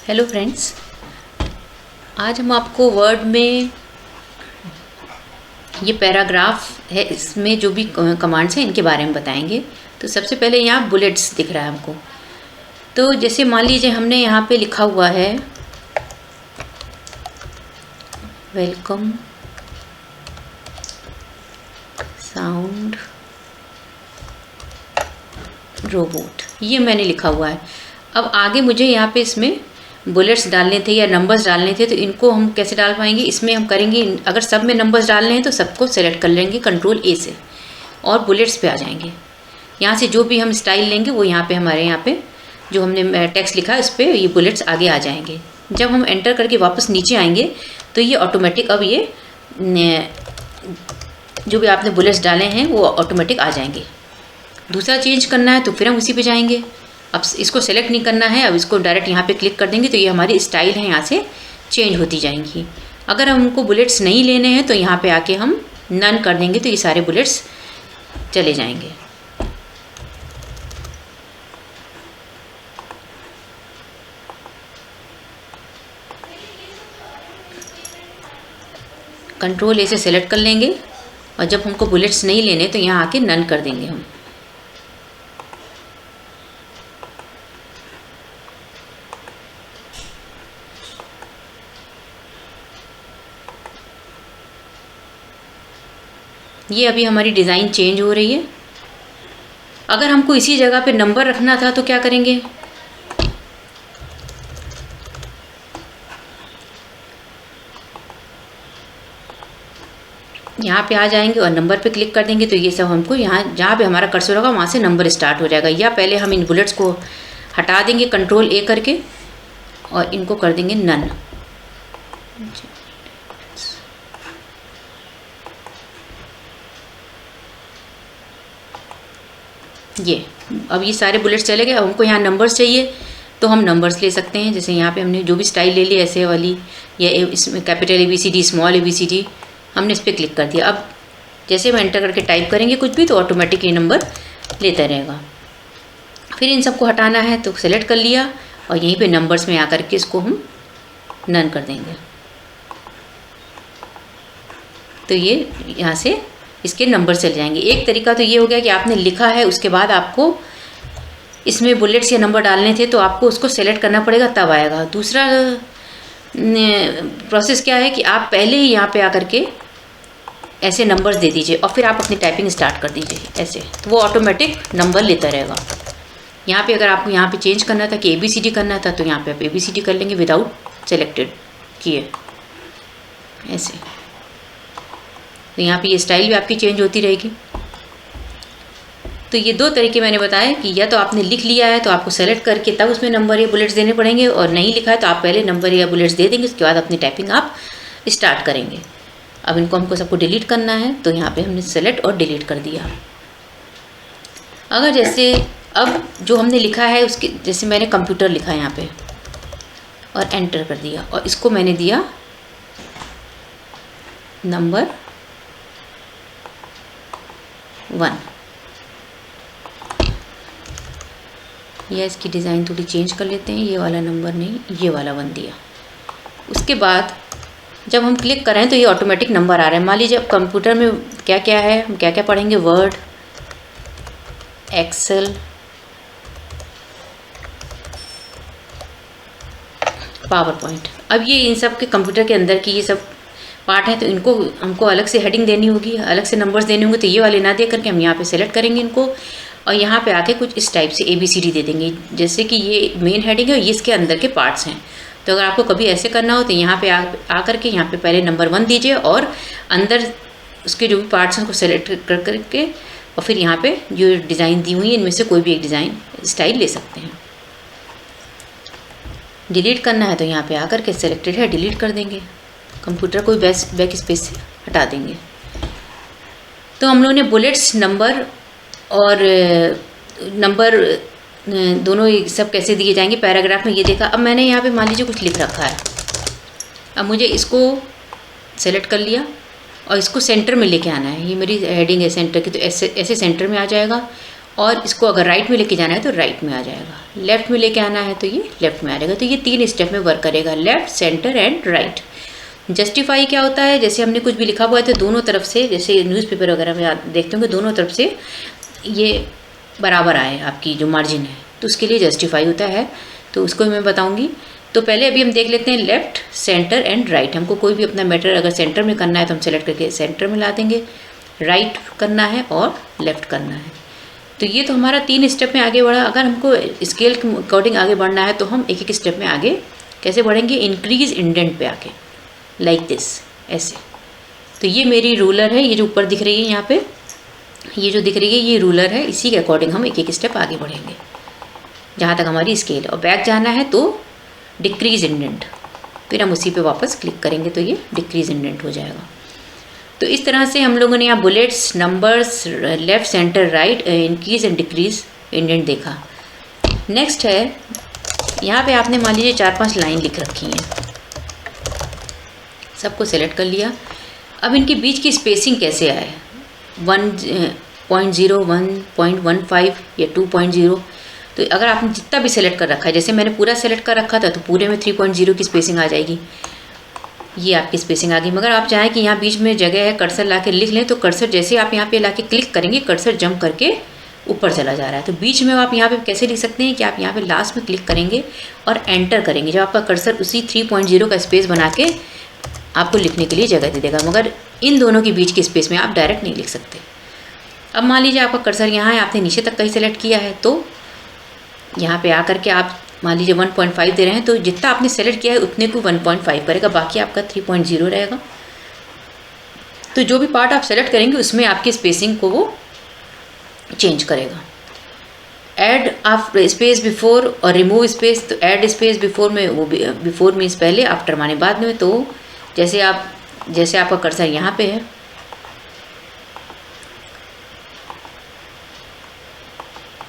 Hello friends, आज हम आपको वर्ड में ये पैराग्राफ है, इसमें जो भी कमांड्स हैं इनके बारे में बताएंगे। तो सबसे पहले यहाँ बुलेट्स दिख रहा है हमको। तो जैसे मान लीजिए हमने यहाँ पे लिखा हुआ है वेलकम साउंड रोबोट, ये मैंने लिखा हुआ है। अब आगे मुझे यहाँ पे इसमें बुलेट्स डालने थे या नंबर्स डालने थे, तो इनको हम कैसे डाल पाएंगे? इसमें हम करेंगे, अगर सब में नंबर्स डालने हैं तो सबको सेलेक्ट कर लेंगे कंट्रोल ए से और बुलेट्स पे आ जाएंगे। यहाँ से जो भी हम स्टाइल लेंगे वो यहाँ पे हमारे यहाँ पे जो हमने टेक्स्ट लिखा इस पर ये बुलेट्स आगे आ जाएंगे। जब हम एंटर करके वापस नीचे आएंगे तो ये ऑटोमेटिक अब ये जो भी आपने बुलेट्स डाले हैं वो ऑटोमेटिक आ जाएंगे। दूसरा चेंज करना है तो फिर हम उसी पे जाएंगे। अब इसको सेलेक्ट नहीं करना है, अब इसको डायरेक्ट यहाँ पे क्लिक कर देंगे तो ये हमारी स्टाइल है यहाँ से चेंज होती जाएंगी। अगर हमको बुलेट्स नहीं लेने हैं तो यहाँ पे आके हम नन कर देंगे तो ये सारे बुलेट्स चले जाएंगे। कंट्रोल ए से सेलेक्ट कर लेंगे और जब हमको बुलेट्स नहीं लेने तो यहाँ आके नन कर देंगे हम। ये अभी हमारी डिज़ाइन चेंज हो रही है। अगर हमको इसी जगह पे नंबर रखना था तो क्या करेंगे? यहाँ पे आ जाएंगे और नंबर पे क्लिक कर देंगे तो ये सब हमको यहाँ जहाँ पे हमारा कर्सर होगा वहाँ से नंबर स्टार्ट हो जाएगा। या पहले हम इन बुलेट्स को हटा देंगे कंट्रोल ए करके और इनको कर देंगे नन। ये अब ये सारे बुलेट्स चले गए। अब हमको यहाँ नंबर्स चाहिए तो हम नंबर्स ले सकते हैं। जैसे यहाँ पे हमने जो भी स्टाइल ले ली ऐसे वाली या इसमें कैपिटल ABCD स्मॉल ABCD हमने इस पर क्लिक कर दिया। अब जैसे हम एंटर करके टाइप करेंगे कुछ भी तो ऑटोमेटिक ये नंबर लेता रहेगा। फिर इन सबको हटाना है तो सेलेक्ट कर लिया और यहीं पे नंबर्स में आकर के इसको हम नन कर देंगे तो ये यहाँ से इसके नंबर चले जाएंगे। एक तरीका तो ये हो गया कि आपने लिखा है उसके बाद आपको इसमें बुलेट्स या नंबर डालने थे तो आपको उसको सेलेक्ट करना पड़ेगा तब आएगा। दूसरा प्रोसेस क्या है कि आप पहले ही यहाँ पे आकर के ऐसे नंबर्स दे दीजिए और फिर आप अपनी टाइपिंग स्टार्ट कर दीजिए ऐसे, तो वो ऑटोमेटिक नंबर लेता रहेगा। यहाँ पे अगर आपको यहाँ पे चेंज करना था कि ABCD करना था तो यहाँ पे आप ABCD कर लेंगे विदाउट सेलेक्टेड किए ऐसे। तो यहाँ पे ये स्टाइल भी आपकी चेंज होती रहेगी। तो ये दो तरीके मैंने बताए कि या तो आपने लिख लिया है तो आपको सेलेक्ट करके तब उसमें नंबर या बुलेट्स देने पड़ेंगे, और नहीं लिखा है तो आप पहले नंबर या बुलेट्स दे देंगे, उसके बाद अपनी टाइपिंग आप स्टार्ट करेंगे। अब इनको हमको सबको डिलीट करना है तो यहाँ पे हमने सेलेक्ट और डिलीट कर दिया। अगर जैसे अब जो हमने लिखा है उसके जैसे मैंने कंप्यूटर लिखा है यहाँ पे और एंटर कर दिया और इसको मैंने दिया नंबर 1 या इसकी डिज़ाइन थोड़ी चेंज कर लेते हैं। ये वाला नंबर नहीं, ये वाला 1 दिया। उसके बाद जब हम क्लिक करें तो ये ऑटोमेटिक नंबर आ रहा है। मान लीजिए अब कंप्यूटर में क्या क्या है, हम क्या क्या पढ़ेंगे? Word, Excel, PowerPoint. अब ये इन सब के कंप्यूटर के अंदर की ये सब पार्ट है तो इनको हमको अलग से हेडिंग देनी होगी, अलग से नंबर्स देने होंगे। तो ये वाले ना दे करके हम यहाँ पे सेलेक्ट करेंगे इनको और यहाँ पे आके कुछ इस टाइप से ABCD दे देंगे। जैसे कि ये मेन हेडिंग है और ये इसके अंदर के पार्ट्स हैं। तो अगर आपको कभी ऐसे करना हो तो यहाँ पे आ करके यहाँ पे पहले नंबर 1 दीजिए और अंदर उसके जो भी पार्ट्स हैं उसको सेलेक्ट कर करके और फिर यहाँ पे जो डिज़ाइन दी हुई है इनमें से कोई भी एक डिज़ाइन स्टाइल ले सकते हैं। डिलीट करना है तो यहाँ पे आकर के सेलेक्टेड है डिलीट कर देंगे, कंप्यूटर को बैक स्पेस से हटा देंगे। तो हम लोगों ने बुलेट्स, नंबर और नंबर दोनों सब कैसे दिए जाएंगे पैराग्राफ में ये देखा। अब मैंने यहाँ पे मान लीजिए कुछ लिख रखा है, अब मुझे इसको सेलेक्ट कर लिया और इसको सेंटर में लेके आना है। ये मेरी हेडिंग है सेंटर की, तो ऐसे ऐसे सेंटर में आ जाएगा और इसको अगर राइट में लेके जाना है तो राइट में आ जाएगा, लेफ़्ट में लेके आना है तो ये लेफ़्ट में आ जाएगा। तो ये 3 स्टेप में वर्क करेगा, left, centre and right. Justify क्या होता है, जैसे हमने कुछ भी लिखा हुआ है तो दोनों तरफ से, जैसे न्यूज़पेपर वगैरह में आप देखते होंगे दोनों तरफ से ये बराबर आए आपकी जो मार्जिन है, तो उसके लिए जस्टिफाई होता है। तो उसको मैं बताऊंगी। तो पहले अभी हम देख लेते हैं लेफ़्ट, सेंटर एंड राइट। हमको कोई भी अपना मैटर अगर सेंटर में करना है तो हम सेलेक्ट करके सेंटर में ला देंगे, राइट करना है और लेफ़्ट करना है। तो ये तो हमारा 3 स्टेप में आगे बढ़ा। अगर हमको स्केल के अकॉर्डिंग आगे बढ़ना है तो हम एक एक स्टेप में आगे कैसे बढ़ेंगे, इंक्रीज इंडेंट पे आके, लाइक दिस, ऐसे। तो ये मेरी रूलर है, ये जो ऊपर दिख रही है यहाँ पे, ये जो दिख रही है ये रूलर है, इसी के अकॉर्डिंग हम एक एक स्टेप आगे बढ़ेंगे जहाँ तक हमारी स्केल। और बैक जाना है तो डिक्रीज इंडेंट, फिर हम उसी पे वापस क्लिक करेंगे तो ये डिक्रीज इंडेंट हो जाएगा। तो इस तरह से हम लोगों ने यहाँ bullets, numbers, left, centre, right, increase and decrease indent देखा। नेक्स्ट है यहाँ पे आपने मान लीजिए 4-5 लाइन लिख रखी हैं, सबको सेलेक्ट कर लिया। अब इनके बीच की स्पेसिंग कैसे आए, 1.0, 1.15 या 2.0। तो अगर आपने जितना भी सेलेक्ट कर रखा है, जैसे मैंने पूरा सेलेक्ट कर रखा था तो पूरे में 3.0 की स्पेसिंग आ जाएगी, ये आपकी स्पेसिंग आ गई। मगर आप चाहें कि यहाँ बीच में जगह है, कर्सर ला के लिख लें, तो कर्सर जैसे आप यहाँ पे ला के क्लिक करेंगे कर्सर जंप करके ऊपर चला जा रहा है। तो बीच में आप यहाँ पे कैसे लिख सकते हैं कि आप यहाँ पे लास्ट में क्लिक करेंगे और एंटर करेंगे, जब आपका कर्सर उसी 3.0 का स्पेस बना के आपको लिखने के लिए जगह दे देगा। मगर इन दोनों के बीच के स्पेस में आप डायरेक्ट नहीं लिख सकते। अब मान लीजिए आपका कर्सर यहाँ है, आपने नीचे तक कहीं सेलेक्ट किया है, तो यहाँ पे आकर के आप मान लीजिए 1.5 दे रहे हैं, तो जितना आपने सेलेक्ट किया है उतने को 1.5 करेगा, बाकी आपका 3.0 रहेगा। तो जो भी पार्ट आप सेलेक्ट करेंगे उसमें आपकी स्पेसिंग को वो चेंज करेगा। ऐड आप स्पेस बिफोर और रिमूव स्पेस, तो ऐड स्पेस बिफोर में वो बिफोर मीन्स पहले, आफ्टर माने बाद में। तो जैसे आपका कर्सर यहाँ पे है,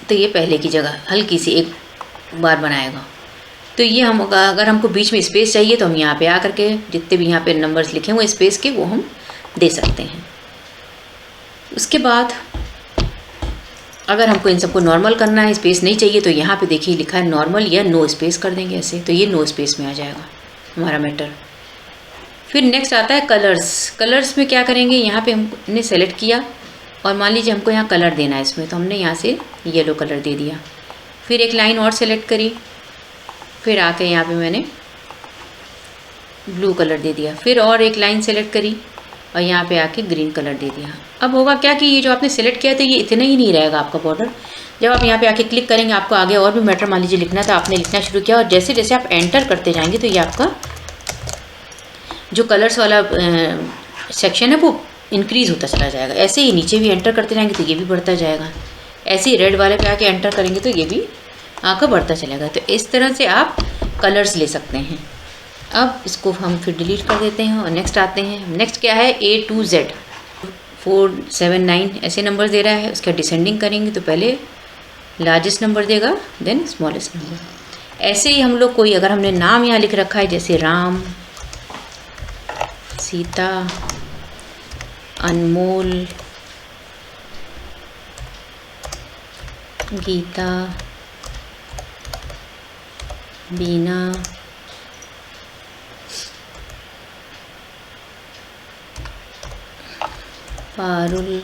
तो ये पहले की जगह हल्की सी एक बार बनाएगा। तो ये हम अगर हमको बीच में स्पेस चाहिए तो हम यहाँ पे आकर के जितने भी यहाँ पे नंबर्स लिखे हुए स्पेस के वो हम दे सकते हैं। उसके बाद अगर हमको इन सबको नॉर्मल करना है, स्पेस नहीं चाहिए, तो यहाँ पे देखिए लिखा है नॉर्मल या नो स्पेस कर देंगे ऐसे, तो ये नो स्पेस में आ जाएगा हमारा मैटर। फिर नेक्स्ट आता है कलर्स। कलर्स में क्या करेंगे, यहाँ पे हमने सेलेक्ट किया और मान लीजिए हमको यहाँ कलर देना है इसमें, तो हमने यहाँ से येलो कलर दे दिया। फिर एक लाइन और सेलेक्ट करी, फिर आके यहाँ पे मैंने ब्लू कलर दे दिया। फिर और एक लाइन सेलेक्ट करी और यहाँ पे आके ग्रीन कलर दे दिया। अब होगा क्या कि ये जो आपने सेलेक्ट किया था ये इतना ही नहीं रहेगा आपका बॉर्डर। जब आप यहाँ पे आके क्लिक करेंगे आपको आगे और भी मैटर मान लीजिए लिखना था, आपने लिखना शुरू किया और जैसे जैसे आप एंटर करते जाएंगे तो ये आपका जो कलर्स वाला सेक्शन है वो इंक्रीज़ होता चला जाएगा। ऐसे ही नीचे भी एंटर करते जाएंगे तो ये भी बढ़ता जाएगा। ऐसे ही रेड वाले पे आके एंटर करेंगे तो ये भी आकर बढ़ता चलेगा। तो इस तरह से आप कलर्स ले सकते हैं। अब इसको हम फिर डिलीट कर देते हैं और नेक्स्ट आते हैं। नेक्स्ट क्या है, A to Z 4, 7, 9 ऐसे नंबर दे रहा है। उसका डिसेंडिंग करेंगे तो पहले लार्जेस्ट नंबर देगा, देन स्मॉलेस्ट नंबर। ऐसे ही हम लोग कोई अगर हमने नाम यहाँ लिख रखा है जैसे राम, सीता, अनमोल, गीता, बीना, पारुल,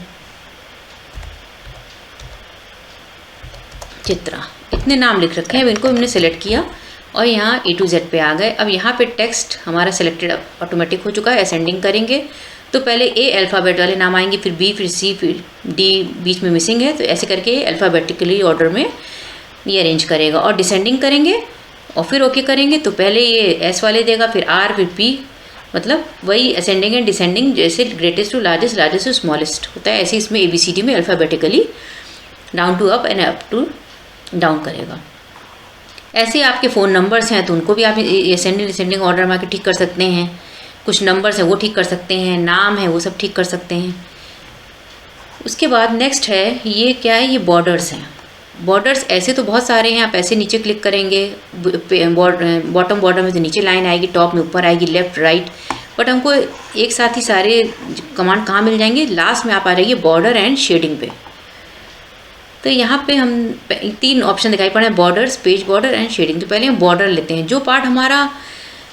चित्रा, इतने नाम लिख रखे हैं। अब इनको हमने सेलेक्ट किया और यहाँ A to Z पे आ गए। अब यहाँ पे टेक्स्ट हमारा सेलेक्टेड ऑटोमेटिक हो चुका है। असेंडिंग करेंगे तो पहले A अल्फ़ाबेट वाले नाम आएंगे, फिर B, फिर C, फिर D बीच में मिसिंग है, तो ऐसे करके अल्फ़ाबेटिकली ऑर्डर में ये अरेंज करेगा। और डिसेंडिंग करेंगे और फिर ओके करेंगे तो पहले ये S वाले देगा, फिर R, फिर P, मतलब वही असेंडिंग एंड डिसेंडिंग जैसे greatest to largest, largest to smallest होता है, ऐसे इसमें ABCD में alphabetically down to up and up to down करेगा। ऐसे आपके फ़ोन नंबर्स हैं तो उनको भी आप असेंडिंग डिसेंडिंग ऑर्डर में आके ठीक कर सकते हैं। कुछ नंबर्स हैं वो ठीक कर सकते हैं, नाम है वो सब ठीक कर सकते हैं। उसके बाद नेक्स्ट है, ये क्या है, ये बॉर्डर्स हैं। बॉर्डर्स ऐसे तो बहुत सारे हैं, आप ऐसे नीचे क्लिक करेंगे बॉटम बॉर्डर में तो नीचे लाइन आएगी, टॉप में ऊपर आएगी, लेफ़्ट राइट, बट हमको एक साथ ही सारे कमांड कहाँ मिल जाएंगे, लास्ट में आप आ जाइए बॉर्डर एंड शेडिंग पे। तो यहाँ पे हम 3 ऑप्शन दिखाई पड़े हैं, borders, page border and shading. तो पहले हम बॉर्डर लेते हैं। जो पार्ट हमारा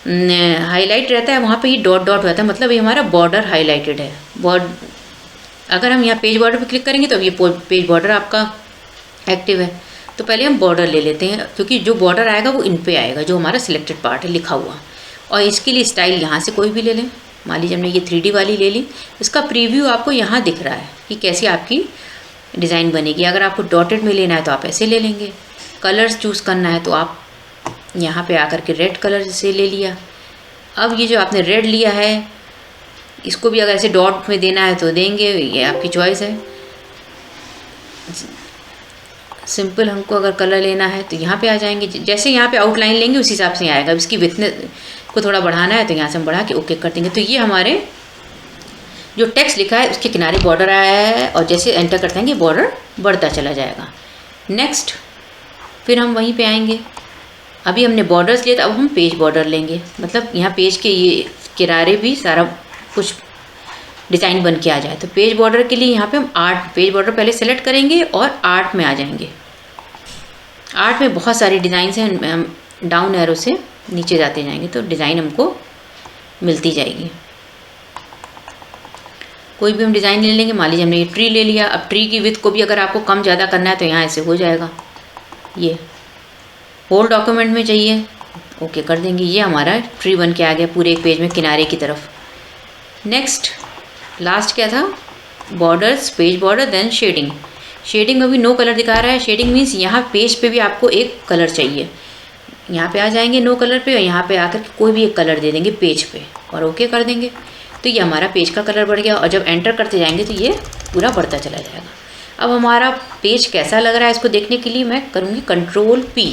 हाईलाइट रहता है वहाँ पे ये डॉट डॉट रहता है, मतलब ये हमारा बॉर्डर हाईलाइटेड है। अगर हम यहाँ पेज बॉर्डर पे क्लिक करेंगे तो ये पेज बॉर्डर आपका एक्टिव है। तो पहले हम बॉर्डर ले लेते हैं, क्योंकि जो बॉर्डर आएगा वो इन पे आएगा, जो हमारा सिलेक्टेड पार्ट है लिखा हुआ। और इसके लिए स्टाइल यहाँ से कोई भी ले लें। मान लीजिए हमने ये 3D वाली ले ली, इसका प्रीव्यू आपको यहाँ दिख रहा है कि कैसी आपकी डिज़ाइन बनेगी। अगर आपको डॉटेड में लेना है तो आप ऐसे ले लेंगे। कलर्स चूज़ करना है तो आप यहाँ पे आकर के रेड कलर से ले लिया। अब ये जो आपने रेड लिया है, इसको भी अगर ऐसे डॉट में देना है तो देंगे, ये आपकी चॉइस है। सिंपल हमको अगर कलर लेना है तो यहाँ पे आ जाएंगे। जैसे यहाँ पे आउटलाइन लेंगे उसी हिसाब से आएगा। इसकी विथनेस को थोड़ा बढ़ाना है तो यहाँ से हम बढ़ा के ओके कर देंगे। तो ये हमारे जो टेक्स्ट लिखा है उसके किनारे बॉर्डर आया है, और जैसे एंटर करते हैं बॉर्डर बढ़ता चला जाएगा। नेक्स्ट फिर हम वहीं पे आएंगे। अभी हमने बॉर्डर्स लिए, तो अब हम पेज बॉर्डर लेंगे। मतलब यहाँ पेज के ये किनारे भी सारा कुछ डिज़ाइन बन के आ जाए। तो पेज बॉर्डर के लिए यहाँ पे हम आर्ट पेज बॉर्डर पहले सेलेक्ट करेंगे और आर्ट में आ जाएंगे। आर्ट में बहुत सारी डिज़ाइंस हैं, हम डाउन एरो से नीचे जाते जाएंगे तो डिज़ाइन हमको मिलती जाएगी। कोई भी हम डिज़ाइन ले लेंगे। मान लीजिए हमने ये ट्री ले लिया। अब ट्री की विड्थ को भी अगर आपको कम ज़्यादा करना है तो यहाँ ऐसे हो जाएगा। ये होल डॉक्यूमेंट में चाहिए, ओके कर देंगे। ये हमारा ट्री बन के आ गया पूरे एक पेज में किनारे की तरफ। नेक्स्ट लास्ट क्या था, borders, page border, then shading. Shading में भी नो कलर दिखा रहा है। शेडिंग मीन्स यहाँ पेज पे भी आपको एक कलर चाहिए। यहाँ पे आ जाएंगे नो कलर पे, और यहाँ पे आकर कोई भी एक कलर दे देंगे पेज पे और ओके कर देंगे। तो ये हमारा पेज का कलर बढ़ गया, और जब एंटर करते जाएंगे तो ये पूरा बढ़ता चला जाएगा। अब हमारा पेज कैसा लग रहा है इसको देखने के लिए मैं करूँगी Ctrl+P,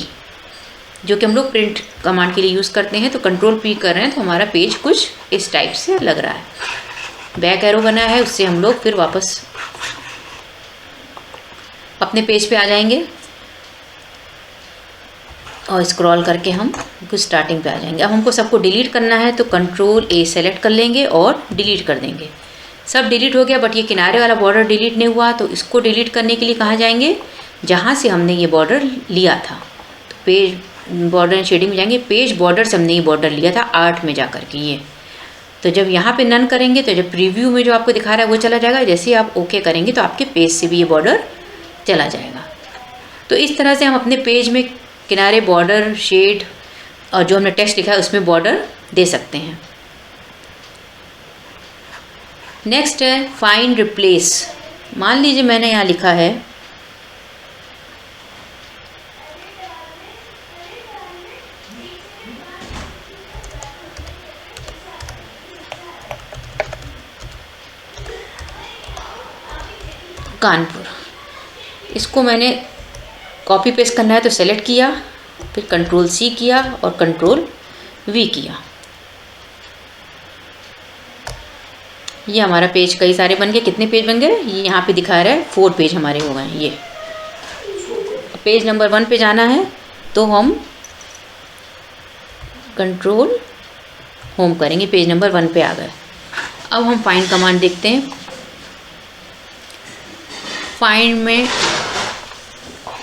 जो कि हम लोग प्रिंट कमांड के लिए यूज़ करते हैं। तो Ctrl+P कर रहे हैं तो हमारा पेज कुछ इस टाइप से लग रहा है। बैक एरो बना है, उससे हम लोग फिर वापस अपने पेज पे आ जाएंगे और स्क्रॉल करके हम कुछ स्टार्टिंग पे आ जाएंगे। अब हमको सबको डिलीट करना है तो Ctrl+A सेलेक्ट कर लेंगे और डिलीट कर देंगे। सब डिलीट हो गया, बट ये किनारे वाला बॉर्डर डिलीट नहीं हुआ। तो इसको डिलीट करने के लिए कहाँ जाएंगे, जहाँ से हमने ये बॉर्डर लिया था। तो पेज बॉर्डर एंड शेडिंग में जाएंगे। पेज बॉर्डर से हमने ये बॉर्डर लिया था आर्ट में जा कर के ये। तो जब यहाँ पे नन करेंगे तो जब प्रीव्यू में जो आपको दिखा रहा है वो चला जाएगा। जैसे ही आप ओके करेंगे तो आपके पेज से भी ये बॉर्डर चला जाएगा। तो इस तरह से हम अपने पेज में किनारे बॉर्डर, शेड और जो हमने टेक्स्ट लिखा है उसमें बॉर्डर दे सकते हैं। नेक्स्ट है फाइंड रिप्लेस। मान लीजिए मैंने यहाँ लिखा है कानपुर। इसको मैंने कॉपी पेस्ट करना है तो सेलेक्ट किया, फिर Ctrl+C किया और Ctrl+V किया। ये हमारा पेज कई सारे बन गए। कितने पेज बन गए ये यहाँ पे दिखा रहा है, 4 पेज हमारे हो गए। ये पेज नंबर 1 पे जाना है तो हम कंट्रोल होम करेंगे, पेज नंबर 1 पे आ गए। अब हम फाइंड कमांड देखते हैं। फाइंड में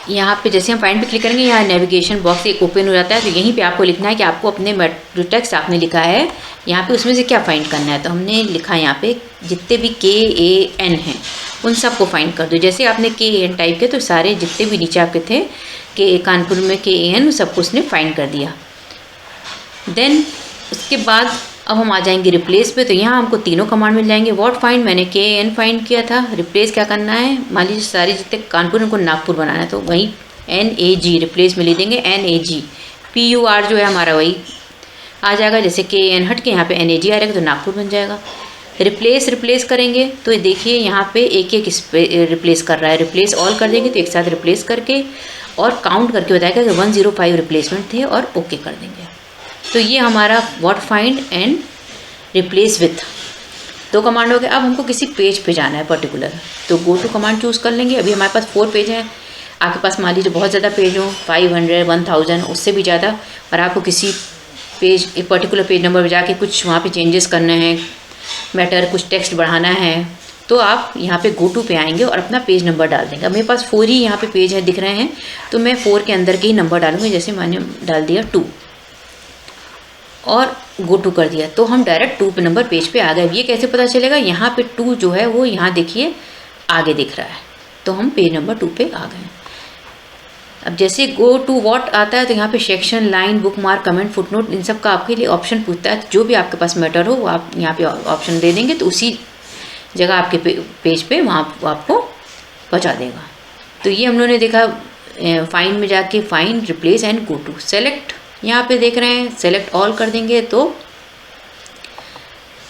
यहाँ पे जैसे हम फाइंड पे क्लिक करेंगे, यहाँ नेविगेशन बॉक्स एक ओपन हो जाता है। तो यहीं पे आपको लिखना है कि आपको अपने जो टेक्स्ट आपने लिखा है यहाँ पे उसमें से क्या फाइंड करना है। तो हमने लिखा है यहाँ पे जितने भी KAN हैं उन सबको फाइंड कर दो। जैसे आपने KAN टाइप किया तो सारे जितने भी नीचे आपके थे कानपुर में KAN सबको उसने फाइंड कर दिया। देन उसके बाद अब हम आ जाएंगे रिप्लेस पे। तो यहाँ हमको तीनों कमांड मिल जाएंगे। व्हाट फाइंड मैंने KAN फाइंड किया था। रिप्लेस क्या करना है, मान लीजिए सारे जितने कानपुर उनको नागपुर बनाना है तो वहीं NAG रिप्लेस में ले देंगे। NAG PUR जो है हमारा वही आ जाएगा। जैसे KAN हट के यहाँ पे NAG आ रहेगा तो नागपुर बन जाएगा। रिप्लेस करेंगे तो देखिए यहाँ पे एक एक रिप्लेस कर रहा है। रिप्लेस ऑल कर देंगे तो एक साथ रिप्लेस करके और काउंट करके बताएगा कि 105 रिप्लेसमेंट थे और ओके कर देंगे। तो ये हमारा what find and replace with 2 command हो गए। अब हमको किसी पेज पे जाना है पर्टिकुलर, तो गो टू कमांड चूज़ कर लेंगे। अभी हमारे पास 4 पेज हैं। आपके पास मान लीजिए बहुत ज़्यादा पेज हो, 500, 1000 उससे भी ज़्यादा, और आपको किसी पेज एक पर्टिकुलर पेज नंबर पर जाके कुछ वहाँ पे चेंजेस करने हैं, मैटर कुछ टेक्स्ट बढ़ाना है, तो आप यहाँ पे गो टू पे आएंगे और अपना पेज नंबर डाल देंगे। अब मेरे पास 4 ही यहाँ पे पेज है दिख रहे हैं, तो मैं 4 के अंदर के ही नंबर डालूंगी। जैसे मैंने डाल दिया 2 और गो टू कर दिया, तो हम डायरेक्ट 2 पे नंबर पेज पे आ गए। ये कैसे पता चलेगा? यहाँ पे 2 जो है वो यहाँ देखिए आगे दिख रहा है, तो हम पेज नंबर 2 पे आ गए। अब जैसे गो टू व्हाट आता है तो यहाँ पे section, line, bookmark, comment, footnote, इन सब का आपके लिए ऑप्शन पूछता है। जो भी आपके पास मैटर हो वो आप यहाँ पे ऑप्शन दे देंगे, तो उसी जगह आपके पेज पे वहाँ आपको पहुँचा देगा। तो ये हम लोगों ने देखा। फाइंड में जाके find, replace and go to, select यहाँ पे देख रहे हैं, सेलेक्ट ऑल कर देंगे तो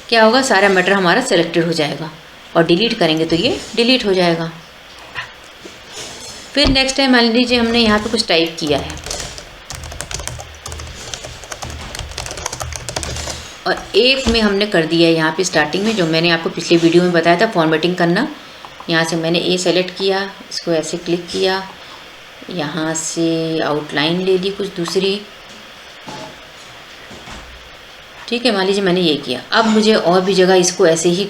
क्या होगा, सारा मैटर हमारा सेलेक्टेड हो जाएगा। और डिलीट करेंगे तो ये डिलीट हो जाएगा। फिर नेक्स्ट टाइम मान लीजिए हमने यहाँ पे कुछ टाइप किया है और एक में हमने कर दिया है यहाँ पे स्टार्टिंग में, जो मैंने आपको पिछले वीडियो में बताया था फॉर्मेटिंग करना। यहाँ से मैंने ए सेलेक्ट किया, इसको ऐसे क्लिक किया, यहाँ से आउटलाइन ले ली कुछ दूसरी, ठीक है। मान लीजिए मैंने ये किया। अब मुझे और भी जगह इसको ऐसे ही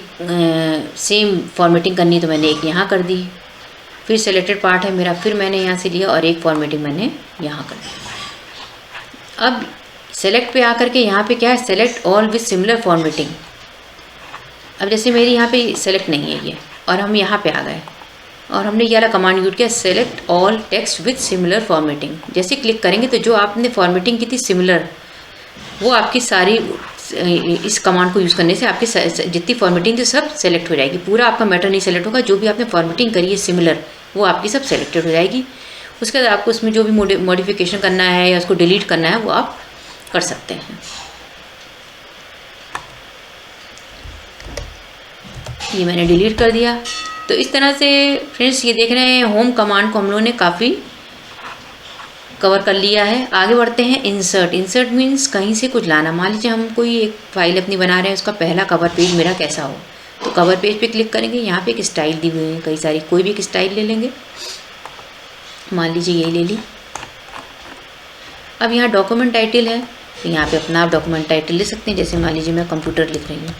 सेम फॉर्मेटिंग करनी, तो मैंने एक यहाँ कर दी। फिर सेलेक्टेड पार्ट है मेरा, फिर मैंने यहाँ से लिया और एक फॉर्मेटिंग मैंने यहाँ कर दी। अब सेलेक्ट पे आकर के यहाँ पे क्या है, select all with similar formatting. अब जैसे मेरी यहाँ पे सेलेक्ट नहीं है ये, और हम यहाँ पे आ गए और हमने ये वाला कमांड यूज किया, select all text with similar formatting. जैसे क्लिक करेंगे तो जो आपने फॉर्मेटिंग की थी सिमिलर, वो आपकी सारी इस कमांड को यूज़ करने से आपकी जितनी फॉर्मेटिंग थी सब सेलेक्ट हो जाएगी। पूरा आपका मैटर नहीं सेलेक्ट होगा, जो भी आपने फॉर्मेटिंग करी है सिमिलर वो आपकी सब सेलेक्टेड हो जाएगी। उसके बाद आपको उसमें जो भी मॉडिफिकेशन करना है या उसको डिलीट करना है वो आप कर सकते हैं। ये मैंने डिलीट कर दिया। तो इस तरह से फ्रेंड्स ये देख रहे हैं होम कमांड को हम लोगों ने काफ़ी कवर कर लिया है। आगे बढ़ते हैं इंसर्ट। इंसर्ट मीन्स कहीं से कुछ लाना। मान लीजिए हम कोई एक फाइल अपनी बना रहे हैं, उसका पहला कवर पेज मेरा कैसा हो, तो कवर पेज पे क्लिक करेंगे। यहाँ पे एक स्टाइल दी हुई है कई सारी, कोई भी एक स्टाइल ले लेंगे। मान लीजिए ये ले ली। अब यहाँ डॉक्यूमेंट टाइटल है, तो यहाँ पे अपना आप डॉक्यूमेंट टाइटल ले सकते हैं। जैसे मान लीजिए मैं कंप्यूटर लिख रही हूँ,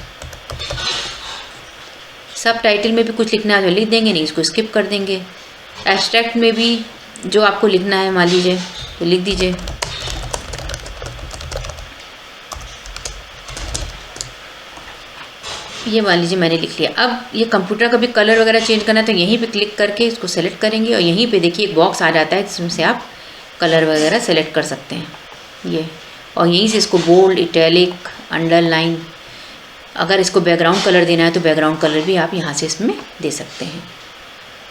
सब टाइटल में भी कुछ लिखना है तो लिख देंगे, नहीं इसको स्किप कर देंगे। एब्स्ट्रैक्ट में भी जो आपको लिखना है मान लीजिए तो लिख दीजिए। ये मान लीजिए मैंने लिख लिया। अब ये कंप्यूटर का भी कलर वगैरह चेंज करना है तो यहीं पे क्लिक करके इसको सेलेक्ट करेंगे और यहीं पे देखिए एक बॉक्स आ जाता है जिसमें से आप कलर वगैरह सेलेक्ट कर सकते हैं ये। और यहीं से इसको बोल्ड, इटैलिक, अंडरलाइन, अगर इसको बैकग्राउंड कलर देना है तो बैकग्राउंड कलर भी आप यहाँ से इसमें दे सकते हैं।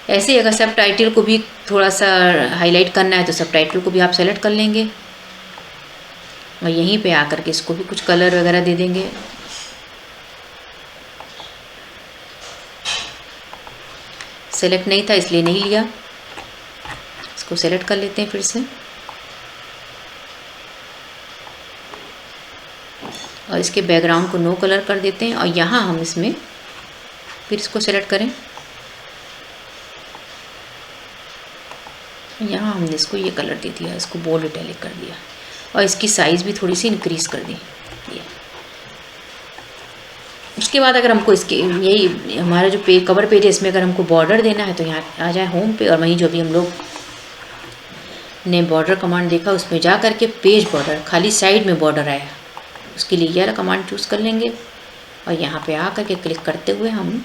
ऐसे ही अगर सब टाइटल को भी थोड़ा सा हाईलाइट करना है तो सब टाइटल को भी आप सेलेक्ट कर लेंगे और यहीं पे आकर के इसको भी कुछ कलर वगैरह दे देंगे। सेलेक्ट नहीं था इसलिए नहीं लिया, इसको सेलेक्ट कर लेते हैं फिर से और इसके बैकग्राउंड को नो कलर कर देते हैं। और यहाँ हम इसमें फिर इसको सेलेक्ट करें, यहाँ हमने इसको ये कलर दे दिया, इसको बोल्ड इटैलिक कर दिया और इसकी साइज़ भी थोड़ी सी इंक्रीज़ कर दी ये। उसके बाद अगर हमको इसके यही हमारा जो कवर पेज है इसमें अगर हमको बॉर्डर देना है तो यहाँ आ जाए होम पे और वहीं जो भी हम लोग ने बॉर्डर कमांड देखा उसमें जा करके पेज बॉर्डर, खाली साइड में बॉर्डर आया, उसके लिए यह कमांड चूज़ कर लेंगे और यहाँ पे आ करके क्लिक करते हुए हम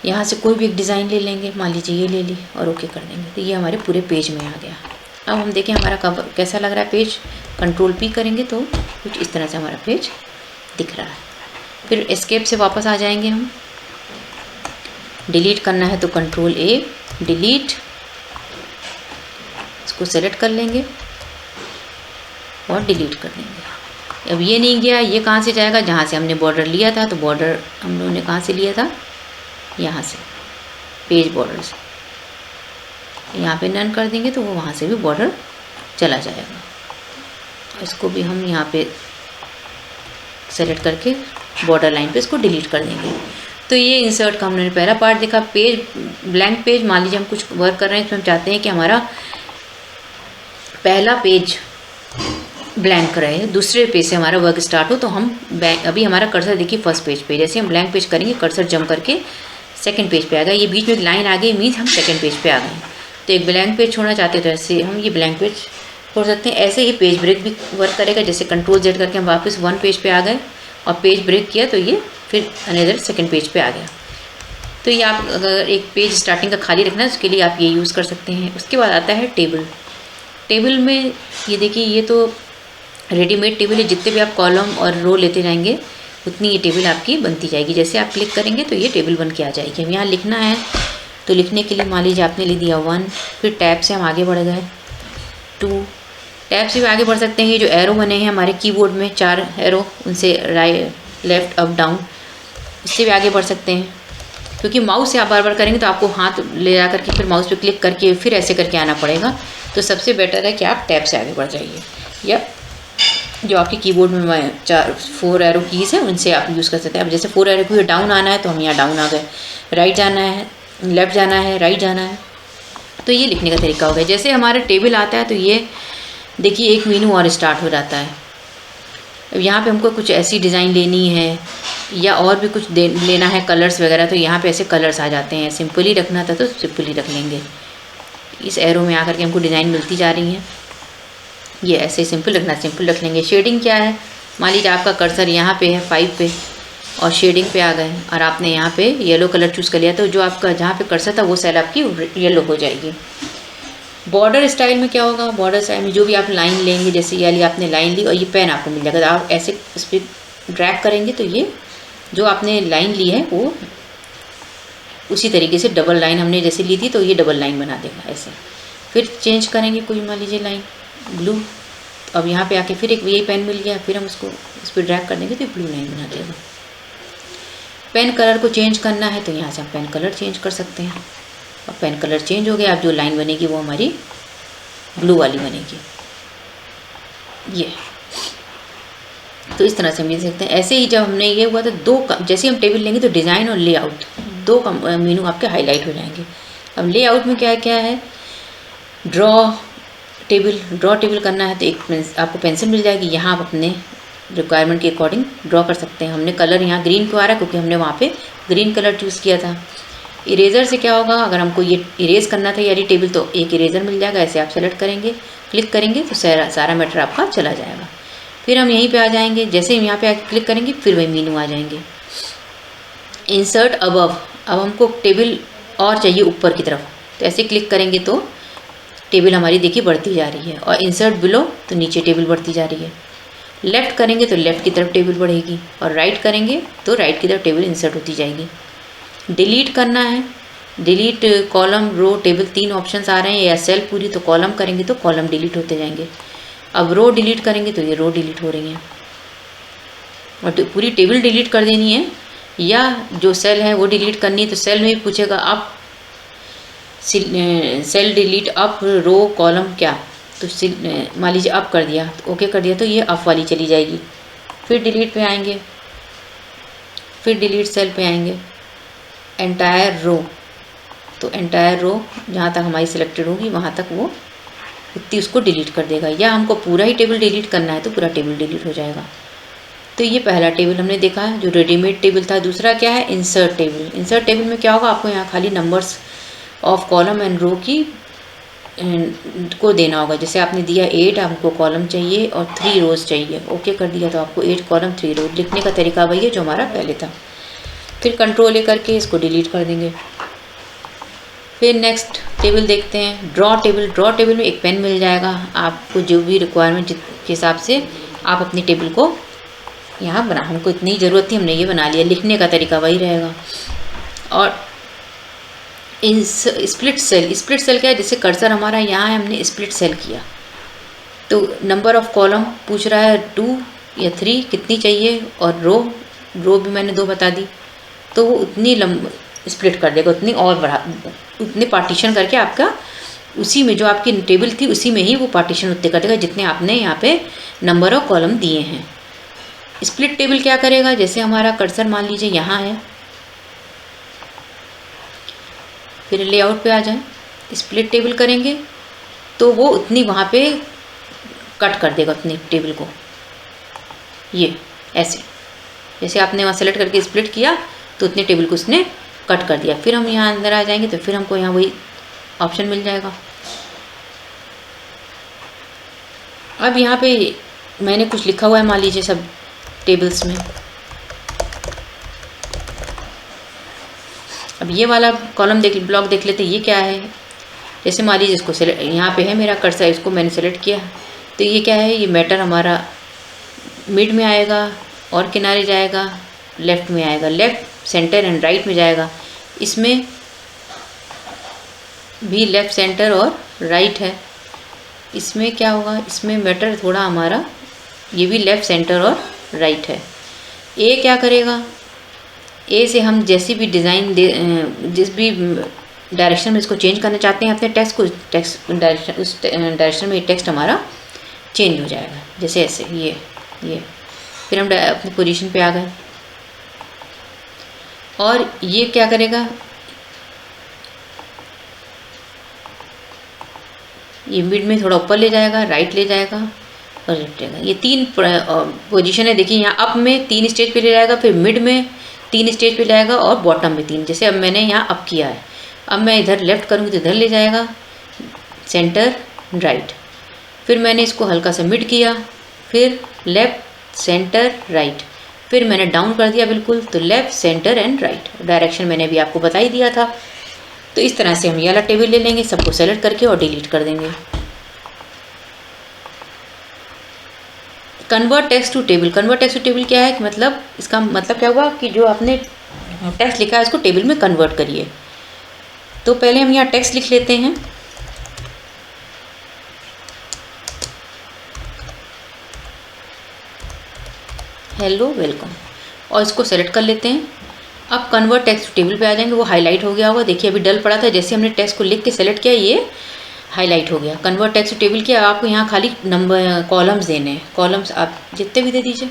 यहाँ से कोई भी एक डिज़ाइन ले लेंगे। मान लीजिए ये ले ली और ओके कर देंगे तो ये हमारे पूरे पेज में आ गया। अब हम देखें हमारा कवर कैसा लग रहा है पेज। कंट्रोल पी करेंगे तो कुछ इस तरह से हमारा पेज दिख रहा है। फिर एस्केप से वापस आ जाएंगे हम। डिलीट करना है तो कंट्रोल ए डिलीट, इसको सेलेक्ट कर लेंगे और डिलीट कर देंगे। अब ये नहीं गया, ये कहाँ से जाएगा, जहाँ से हमने बॉर्डर लिया था। तो बॉर्डर हम लोगों ने कहाँ से लिया था, यहाँ से पेज बॉर्डर से। यहाँ पे नन कर देंगे तो वो वहाँ से भी बॉर्डर चला जाएगा। इसको भी हम यहाँ पे सेलेक्ट करके बॉर्डर लाइन पे इसको डिलीट कर देंगे। तो ये इंसर्ट का हमने पहला पार्ट देखा। पेज ब्लैंक पेज, मान लीजिए हम कुछ वर्क कर रहे हैं इसमें हम चाहते हैं कि हमारा पहला पेज ब्लैंक रहे, दूसरे पेज से हमारा वर्क स्टार्ट हो, तो हम अभी हमारा कर्सर देखिए फर्स्ट पेज पे, जैसे हम ब्लैंक पेज करेंगे कर्सर जंप करके सेकंड पेज पे आ गया, ये बीच में एक लाइन आ गई मीन्स हम सेकंड पेज पे आ गए। तो एक ब्लैंक पेज छोड़ना चाहते हैं तो ऐसे हम ये ब्लैंक पेज छोड़ सकते हैं। ऐसे ही पेज ब्रेक भी वर्क करेगा, जैसे कंट्रोल जेड करके हम वापस वन पेज पे आ गए और पेज ब्रेक किया तो ये फिर अनदर सेकंड पेज पे आ गया। तो ये आप अगर एक पेज स्टार्टिंग का खाली रखना है उसके लिए आप ये यूज़ कर सकते हैं। उसके बाद आता है टेबल। टेबल में ये देखिए ये तो रेडीमेड टेबल है, जितने भी आप कॉलम और रो लेते जाएंगे उतनी ये टेबल आपकी बनती जाएगी। जैसे आप क्लिक करेंगे तो ये टेबल बन के आ जाएगी। अब यहाँ लिखना है तो लिखने के लिए मान लीजिए आपने लिख दिया 1, फिर टैब से हम आगे बढ़ गए 2, टैब से भी आगे बढ़ सकते हैं। ये जो एरो बने हैं हमारे कीबोर्ड में 4 एरो, उनसे राइट लेफ्ट अप डाउन, इससे भी आगे बढ़ सकते हैं। क्योंकि माउस से आप बार बार करेंगे तो आपको हाथ ले जा करके फिर माउस पे क्लिक करके फिर ऐसे करके आना पड़ेगा। तो सबसे बेटर है कि आप टैब से आगे बढ़ जाइए, या जो आपके कीबोर्ड में 4 एरो कीज़ हैं उनसे आप यूज़ कर सकते हैं। अब जैसे 4 एरो की डाउन आना है तो हम यहाँ डाउन आ गए, राइट जाना है, लेफ़्ट जाना है, राइट जाना है, तो ये लिखने का तरीका हो गया। जैसे हमारा टेबल आता है तो ये देखिए एक मेनू और स्टार्ट हो जाता है। अब यहाँ पे हमको कुछ ऐसी डिज़ाइन लेनी है या और भी कुछ लेना है कलर्स वगैरह, तो यहाँ पे ऐसे कलर्स आ जाते हैं। सिंपली रखना था तो सिंपली रख लेंगे, इस एरो में आकर के हमको डिज़ाइन मिलती जा रही हैं। ये ऐसे सिंपल रखना, सिंपल रख लेंगे। शेडिंग क्या है, मान लीजिए आपका कर्सर यहाँ पे है 5 पे और शेडिंग पे आ गए और आपने यहाँ पे येलो कलर चूज़ कर लिया, तो जो आपका जहाँ पे कर्सर था वो सेल आपकी येलो हो जाएगी। बॉर्डर स्टाइल में क्या होगा, बॉर्डर स्टाइल में जो भी आप लाइन लेंगे, जैसे ये आपने लाइन ली और ये पेन आपको मिल जाएगा, तो आप ऐसे इस पर ड्रैग करेंगे तो ये जो आपने लाइन ली है वो उसी तरीके से डबल लाइन हमने जैसे ली थी तो ये डबल लाइन बना देगा ऐसे। फिर चेंज करेंगे कोई मान लीजिए लाइन ब्लू, तो अब यहाँ पे आके फिर एक यही पेन मिल गया, फिर हम उसको इस पर ड्रैग कर देंगे तो ब्लू लाइन बना देगा। पेन कलर को चेंज करना है तो यहाँ से हम पेन कलर चेंज कर सकते हैं और पेन कलर चेंज हो गया। अब जो लाइन बनेगी वो हमारी ब्लू वाली बनेगी। ये तो इस तरह से हम देख सकते हैं। ऐसे ही जब हमने ये हुआ तो जैसे हम टेबल लेंगे तो डिज़ाइन और लेआउट 2 मेनू आपके हाईलाइट हो जाएंगे। अब लेआउट में क्या क्या है, ड्रॉ टेबल करना है तो एक आपको पेंसिल मिल जाएगी, यहाँ आप अपने रिक्वायरमेंट के अकॉर्डिंग ड्रॉ कर सकते हैं। हमने कलर यहाँ ग्रीन क्यों आ रहा है, क्योंकि हमने वहाँ पे ग्रीन कलर चूज़ किया था। इरेज़र से क्या होगा, अगर हमको ये इरेज़ करना था यानी टेबल तो एक इरेज़र मिल जाएगा, ऐसे आप सेलेक्ट करेंगे, क्लिक करेंगे तो सारा मैटर आपका चला जाएगा। फिर हम यहीं पे आ जाएंगे, जैसे हम यहाँ पे आके क्लिक करेंगे फिर वही मेनू आ जाएंगे। इंसर्ट अबव, अब हमको टेबल और चाहिए ऊपर की तरफ, तो ऐसे क्लिक करेंगे तो टेबल हमारी देखिए बढ़ती जा रही है, और इंसर्ट बिलो तो नीचे टेबल बढ़ती जा रही है। लेफ़्ट करेंगे तो लेफ़्ट की तरफ टेबल बढ़ेगी और राइट करेंगे तो राइट की तरफ टेबल इंसर्ट होती जाएगी। डिलीट करना है, delete column row table 3 options आ रहे हैं, या सेल पूरी तो कॉलम करेंगे तो कॉलम डिलीट होते जाएंगे। अब रो डिलीट करेंगे तो ये रो डिलीट हो रही हैं, और तो पूरी टेबल डिलीट कर देनी है या जो सेल है वो डिलीट करनी है तो सेल में भी पूछेगा up cell delete up row column क्या, तो मान लीजिए अप कर दिया तो ओके कर दिया तो ये अप वाली चली जाएगी। फिर डिलीट पे आएंगे, फिर डिलीट सेल पे आएंगे, एंटायर रो, तो एंटायर रो जहाँ तक हमारी सिलेक्टेड होगी वहाँ तक वो उतनी उसको डिलीट कर देगा, या हमको पूरा ही टेबल डिलीट करना है तो पूरा टेबल डिलीट हो जाएगा। तो ये पहला टेबल हमने देखा जो रेडीमेड टेबल था। दूसरा क्या है, इंसर्ट टेबल। इंसर्ट टेबल में क्या होगा, आपको यहाँ खाली नंबर्स ऑफ कॉलम एंड रो की को देना होगा। जैसे आपने दिया 8, हमको कॉलम चाहिए और 3 रोज़ चाहिए, ओके कर दिया तो आपको 8 कॉलम 3 रो। लिखने का तरीका वही है जो हमारा पहले था। फिर कंट्रोल ए करके इसको डिलीट कर देंगे। फिर नेक्स्ट टेबल देखते हैं, ड्रॉ टेबल। ड्रॉ टेबल में एक पेन मिल जाएगा आपको, जो भी रिक्वायरमेंट के हिसाब से आप अपनी टेबल को यहाँ बना, हमको इतनी ज़रूरत थी हमने ये बना लिया। लिखने का तरीका वही रहेगा। और स्प्लिट सेल क्या है, जैसे कर्सर हमारा यहाँ है, हमने स्प्लिट सेल किया तो नंबर ऑफ कॉलम पूछ रहा है 2 या 3 कितनी चाहिए, और रो भी मैंने 2 बता दी, तो वो उतनी स्प्लिट कर देगा, उतनी और बढ़ा, उतने पार्टीशन करके आपका उसी में जो आपकी टेबल थी उसी में ही वो पार्टीशन उतने कर देगा जितने आपने यहाँ पे नंबर ऑफ कॉलम दिए हैं। स्प्लिट टेबल क्या करेगा, जैसे हमारा कर्सर मान लीजिए यहाँ है, फिर लेआउट पे आ जाए, स्प्लिट टेबल करेंगे तो वो उतनी वहाँ पे कट कर देगा अपनी टेबल को, ये ऐसे। जैसे आपने वहाँ सेलेक्ट करके स्प्लिट किया तो उतने टेबल को उसने कट कर दिया। फिर हम यहाँ अंदर आ जाएंगे तो फिर हमको यहाँ वही ऑप्शन मिल जाएगा। अब यहाँ पे मैंने कुछ लिखा हुआ है, मान लीजिए सब टेबल्स में। अब ये वाला कॉलम ब्लॉक देख लेते हैं, ये क्या है। जैसे मान लीजिए इसको सेलेक्ट, यहाँ पे है मेरा कर्सर, इसको मैंने सेलेक्ट किया तो ये क्या है, ये मैटर हमारा मिड में आएगा और किनारे जाएगा, लेफ़्ट में आएगा, लेफ़्ट सेंटर एंड राइट में जाएगा। इसमें भी लेफ़्ट सेंटर और राइट है। इसमें क्या होगा, इसमें मैटर थोड़ा हमारा, ये भी लेफ़्ट सेंटर और राइट है। ए क्या करेगा, ए से हम जैसी भी डिज़ाइन दे, जिस भी डायरेक्शन में इसको चेंज करना चाहते हैं अपने टेक्स्ट को, टेक्स्ट डायरेक्शन, उस डायरेक्शन में टेक्स्ट हमारा चेंज हो जाएगा। जैसे ऐसे ये फिर हम अपनी पोजीशन पे आ गए। और ये क्या करेगा, ये मिड में थोड़ा ऊपर ले जाएगा, राइट ले जाएगा और लेफ्ट जाएगा। ये 3 पोजीशन है। देखिए यहाँ अप में 3 स्टेज पे ले जाएगा, फिर मिड में 3 स्टेज पे जाएगा और बॉटम में 3। जैसे अब मैंने यहाँ अप किया है, अब मैं इधर लेफ़्ट करूँगी तो इधर ले जाएगा, सेंटर राइट। फिर मैंने इसको हल्का सा मिड किया, फिर लेफ़्ट सेंटर राइट, फिर मैंने डाउन कर दिया बिल्कुल तो left centre and right. Direction मैंने अभी आपको बता ही दिया था। तो इस तरह से हम ये वाला टेबल ले लेंगे, सबको सेलेक्ट करके और डिलीट कर देंगे। Convert text to table. Convert text to table क्या है कि मतलब इसका मतलब क्या हुआ कि जो आपने टेक्स्ट लिखा है उसको टेबल में कन्वर्ट करिए। तो पहले हम यहाँ टेक्स्ट लिख लेते हैं। हेलो वेलकम, और इसको सेलेक्ट कर लेते हैं। अब कन्वर्ट टेक्स्ट टू टेबल पे आ जाएंगे, वो हाईलाइट हो गया होगा। देखिए अभी डल पड़ा था, जैसे हमने टेक्स्ट को लिख के सेलेक्ट किया ये हाईलाइट हो गया। कन्वर्ट टेक्स्ट टू टेबल किया, आपको यहाँ खाली नंबर कॉलम्स देने हैं। कॉलम्स आप जितने भी दे दीजिए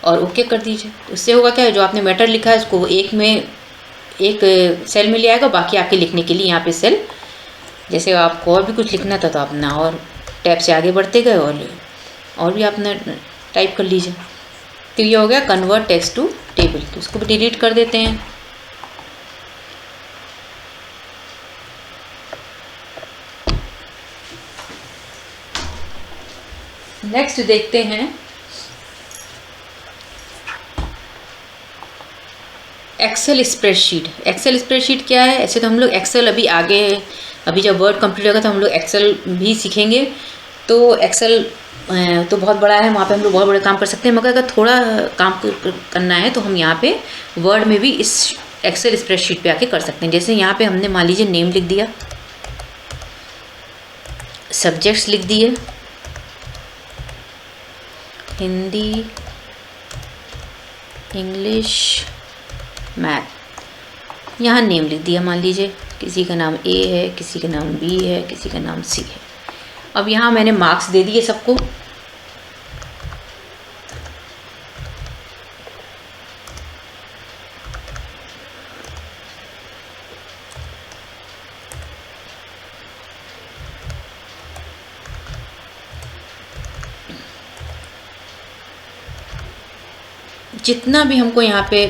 और ओके कर दीजिए। उससे होगा क्या है, जो आपने मैटर लिखा है उसको एक सेल में ले आएगा, बाकी आपके लिखने के लिए यहाँ पे सेल। जैसे आपको और भी कुछ लिखना था तो अपना और टैब से आगे बढ़ते गए और भी आपने टाइप कर लीजिए। तो ये हो गया कन्वर्ट टेक्स्ट टू टेबल। तो इसको भी डिलीट कर देते हैं। नेक्स्ट देखते हैं एक्सेल स्प्रेडशीट। एक्सेल स्प्रेडशीट क्या है, ऐसे तो हम लोग एक्सेल अभी जब वर्ड कंप्लीट होगा तो हम लोग एक्सेल भी सीखेंगे। तो एक्सेल तो बहुत बड़ा है, वहाँ पे हम लोग बहुत बड़े काम कर सकते हैं, मगर अगर थोड़ा काम करना है तो हम यहाँ पे वर्ड में भी इस एक्सेल स्प्रेडशीट पे आके कर सकते हैं। जैसे यहाँ पे हमने मान लीजिए नेम लिख दिया, सब्जेक्ट्स लिख दिए, हिंदी, इंग्लिश, मैथ। यहाँ नेम लिख दिया, मान लीजिए किसी का नाम ए है, किसी का नाम बी है, किसी का नाम सी है। अब यहाँ मैंने मार्क्स दे दिए सबको। जितना भी हमको यहाँ पे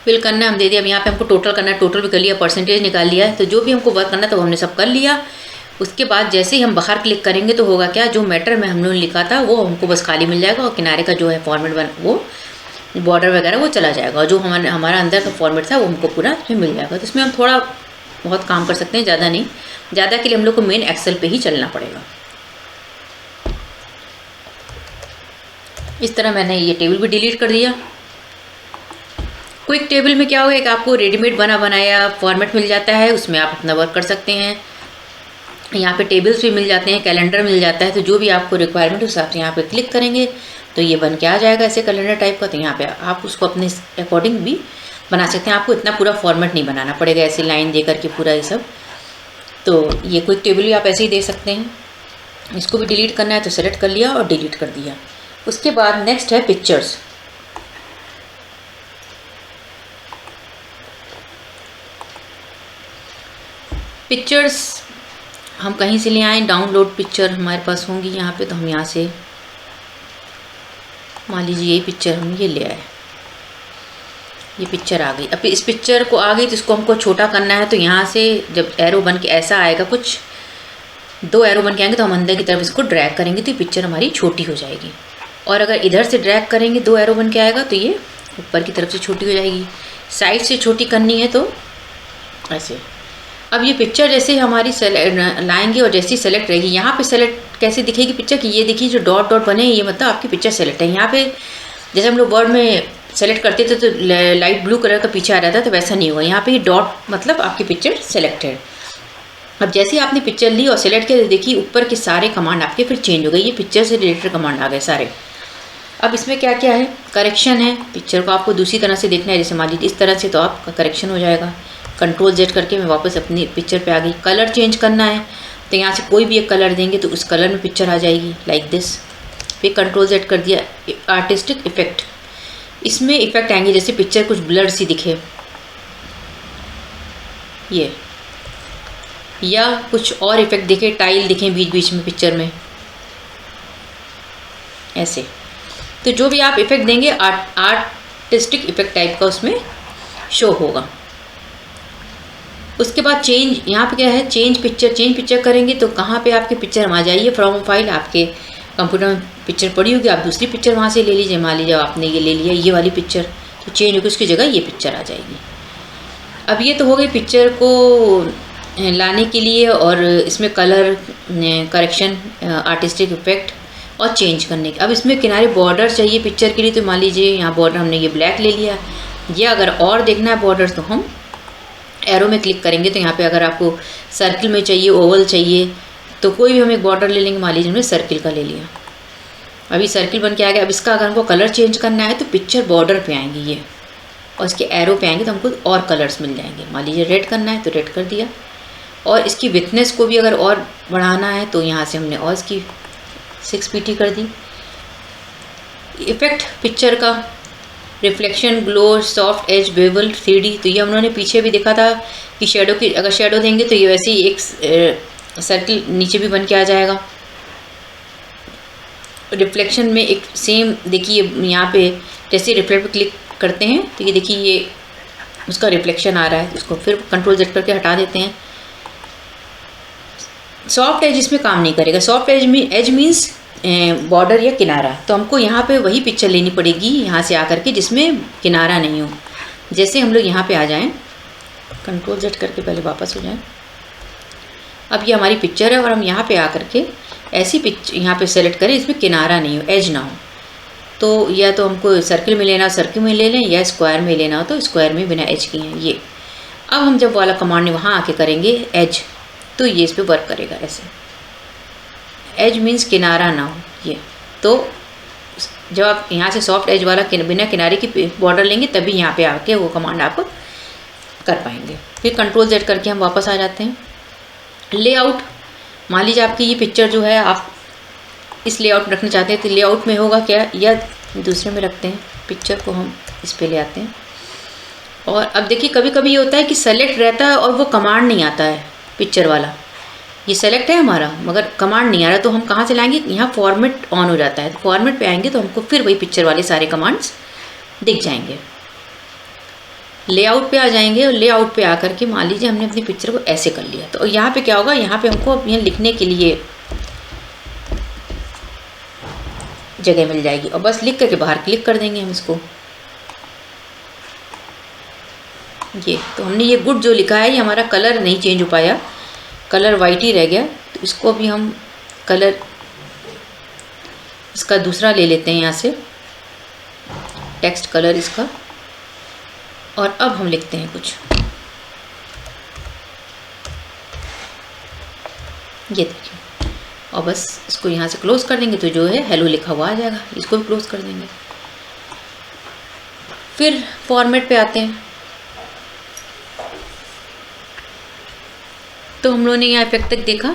फिल करना है हम दे दिया। अब यहाँ पे हमको टोटल करना है, टोटल भी कर लिया, परसेंटेज निकाल लिया है। तो जो भी हमको वर्क करना था वो हमने सब कर लिया। उसके बाद जैसे ही हम बाहर क्लिक करेंगे तो होगा क्या, जो मैटर में हम लोगों ने लिखा था वो हमको बस खाली मिल जाएगा और किनारे का जो है फॉर्मेट वो बॉर्डर वगैरह वो चला जाएगा, और जो हमारा अंदर का फॉर्मेट था वो हमको पूरा इसमें मिल जाएगा। तो इसमें हम थोड़ा बहुत काम कर सकते हैं, ज़्यादा नहीं। ज़्यादा के लिए हम लोग को मेन एक्सेल पे ही चलना पड़ेगा। इस तरह मैंने ये टेबल भी डिलीट कर दिया। क्विक टेबल में क्या होगा कि आपको रेडीमेड बना बनाया फॉर्मेट मिल जाता है, उसमें आप अपना वर्क कर सकते हैं। यहाँ पे टेबल्स भी मिल जाते हैं, कैलेंडर मिल जाता है। तो जो भी आपको रिक्वायरमेंट उस हिसाब से यहाँ पे क्लिक करेंगे तो ये बन के आ जाएगा ऐसे कैलेंडर टाइप का। तो यहाँ पे आप उसको अपने अकॉर्डिंग भी बना सकते हैं। आपको इतना पूरा फॉर्मेट नहीं बनाना पड़ेगा, ऐसे लाइन दे करके पूरा ये सब। तो ये क्विक टेबल भी आप ऐसे ही दे सकते हैं। इसको भी डिलीट करना है तो सेलेक्ट कर लिया और डिलीट कर दिया। उसके बाद नेक्स्ट है पिक्चर्स। पिक्चर्स हम कहीं से ले आए, डाउनलोड पिक्चर हमारे पास होंगी यहाँ पे, तो हम यहाँ से मान लीजिए यही पिक्चर हम ये ले आए, ये पिक्चर आ गई। अब इस पिक्चर को आ गई तो इसको हमको छोटा करना है, तो यहाँ से जब एरो बन के ऐसा आएगा, कुछ 2 एरो बन के आएंगे तो हम अंदर की तरफ इसको ड्रैग करेंगे तो ये पिक्चर हमारी छोटी हो जाएगी। और अगर इधर से ड्रैग करेंगे 2 एरो बन के आएगा तो ये ऊपर की तरफ से छोटी हो जाएगी। साइड से छोटी करनी है तो ऐसे। अब ये पिक्चर जैसे हमारी लाएंगे और जैसी सेलेक्ट रहेगी, यहाँ पे सेलेक्ट कैसे दिखेगी पिक्चर की, ये देखिए जो डॉट डॉट बने ये मतलब आपकी पिक्चर सेलेक्ट है। यहाँ पे जैसे हम लोग वर्ड में सेलेक्ट करते थे तो लाइट ब्लू कलर का पीछे आ रहा था, तो वैसा नहीं होगा। यहाँ पे ये डॉट मतलब आपकी पिक्चर सेलेक्टेड। अब जैसे ही आपने पिक्चर ली और सेलेक्ट किया, देखिए ऊपर के सारे कमांड आपके फिर चेंज हो गए, ये पिक्चर से रिलेटेड कमांड आ गए सारे। अब इसमें क्या क्या है, करेक्शन है, पिक्चर को आपको दूसरी तरह से देखना है, जैसे मान लीजिए इस तरह से, तो आपका करेक्शन हो जाएगा। कंट्रोल Z करके मैं वापस अपनी पिक्चर पे आ गई। कलर चेंज करना है तो यहाँ से कोई भी एक कलर देंगे तो उस कलर में पिक्चर आ जाएगी, लाइक दिस। फिर कंट्रोल Z कर दिया। आर्टिस्टिक इफेक्ट, इसमें इफेक्ट आएंगे जैसे पिक्चर कुछ ब्लर सी दिखे ये, या कुछ और इफेक्ट दिखे, टाइल दिखे बीच बीच में पिक्चर में ऐसे। तो जो भी आप इफेक्ट देंगे आर्टिस्टिक इफेक्ट टाइप का उसमें शो होगा। उसके बाद चेंज, यहाँ पे क्या है, चेंज पिक्चर करेंगे तो कहाँ पे आपकी पिक्चर हम आ जाइए फ्रॉम फाइल, आपके कंप्यूटर में पिक्चर पड़ी होगी, आप दूसरी पिक्चर वहाँ से ले लीजिए। मान लीजिए आपने ये ले लिया ये वाली पिक्चर, तो चेंज होगी उसकी जगह ये पिक्चर आ जाएगी। अब ये तो हो गई पिक्चर को लाने के लिए, और इसमें कलर करेक्शन, आर्टिस्टिक इफेक्ट और चेंज करने के। अब इसमें किनारे बॉर्डर चाहिए पिक्चर के लिए, तो मान लीजिए यहाँ बॉर्डर हमने ये ब्लैक ले लिया। ये अगर और देखना है बॉर्डर तो हम एरो में क्लिक करेंगे, तो यहाँ पे अगर आपको सर्किल में चाहिए, ओवल चाहिए, तो कोई भी हम एक बॉर्डर ले लेंगे। मान लीजिए हमने सर्किल का ले लिया, अभी सर्किल बन के आ गया। अब इसका अगर हमको कलर चेंज करना है तो पिक्चर बॉर्डर पे आएंगी ये, और इसके एरो पे आएंगे तो हमको और कलर्स मिल जाएंगे। मान लीजिए रेड करना है तो रेड कर दिया, और इसकी विथनेस को भी अगर और बढ़ाना है तो यहाँ से हमने और इसकी 6 pt कर दी। इफेक्ट पिक्चर का reflection, glow, soft edge, bevel, 3D, तो ये उन्होंने पीछे भी देखा था कि शेडो की अगर शेडो देंगे तो ये वैसे ही एक सर्किल नीचे भी बन के आ जाएगा। रिफ्लेक्शन में एक सेम देखिए, यहाँ पे जैसे रिफ्लेक्ट पे क्लिक करते हैं तो ये देखिए ये उसका रिफ्लेक्शन आ रहा है। इसको फिर कंट्रोल Z करके हटा देते हैं। सॉफ्ट एज इसमें काम नहीं करेगा। सॉफ्ट एज मीन्स बॉर्डर या किनारा, तो हमको यहाँ पे वही पिक्चर लेनी पड़ेगी यहाँ से आकर के जिसमें किनारा नहीं हो। जैसे हम लोग यहाँ पे आ जाएं, कंट्रोल Z करके पहले वापस हो जाएं। अब ये हमारी पिक्चर है और हम यहाँ पे आकर के ऐसी पिक्चर यहाँ पे सेलेक्ट करें इसमें किनारा नहीं हो, एज ना हो। तो या तो हमको सर्किल में लेना हो सर्किल में ले लें, या स्क्वायर में लेना हो तो स्क्वायर में बिना एज किए हैं ये। अब हम जब वाला कमांड वहाँ आके करेंगे एज, तो ये इस पर वर्क करेगा ऐसे। एज मीन्स किनारा ना हो ये। तो जब आप यहाँ से सॉफ्ट एज वाला बिना किनारे की बॉर्डर लेंगे तभी यहाँ पे आके वो कमांड आप कर पाएंगे। फिर कंट्रोल Z करके हम वापस आ जाते हैं। लेआउट, मान लीजिए आपकी ये पिक्चर जो है आप इस लेआउट में रखना चाहते हैं, तो लेआउट में होगा क्या, या दूसरे में रखते हैं, पिक्चर को हम इस पे ले आते हैं। और अब देखिए कभी कभी ये होता है कि सेलेक्ट रहता है और वो कमांड नहीं आता है पिक्चर वाला। ये सेलेक्ट है हमारा मगर कमांड नहीं आ रहा, तो हम कहाँ से लाएंगे, यहाँ फॉर्मेट ऑन हो जाता है। फॉर्मेट पे आएंगे तो हमको फिर वही पिक्चर वाले सारे कमांड्स दिख जाएंगे। लेआउट पे आ जाएंगे और लेआउट पे आकर के मान लीजिए हमने अपनी पिक्चर को ऐसे कर लिया, तो यहाँ पे क्या होगा, यहाँ पे हमको यहाँ लिखने के लिए जगह मिल जाएगी और बस लिख करके बाहर क्लिक कर देंगे हम इसको। ये तो हमने ये गुड जो लिखा है ये हमारा कलर नहीं चेंज हो पाया, कलर वाइट ही रह गया। तो इसको भी हम कलर इसका दूसरा ले लेते हैं यहाँ से, टेक्स्ट कलर इसका, और अब हम लिखते हैं कुछ। ये देखिए, और बस इसको यहाँ से क्लोज कर देंगे तो जो है हेलो लिखा हुआ आ जाएगा। इसको भी क्लोज कर देंगे। फिर फॉर्मेट पे आते हैं, तो हम लोगों ने यहाँ इफेक्ट तक देखा।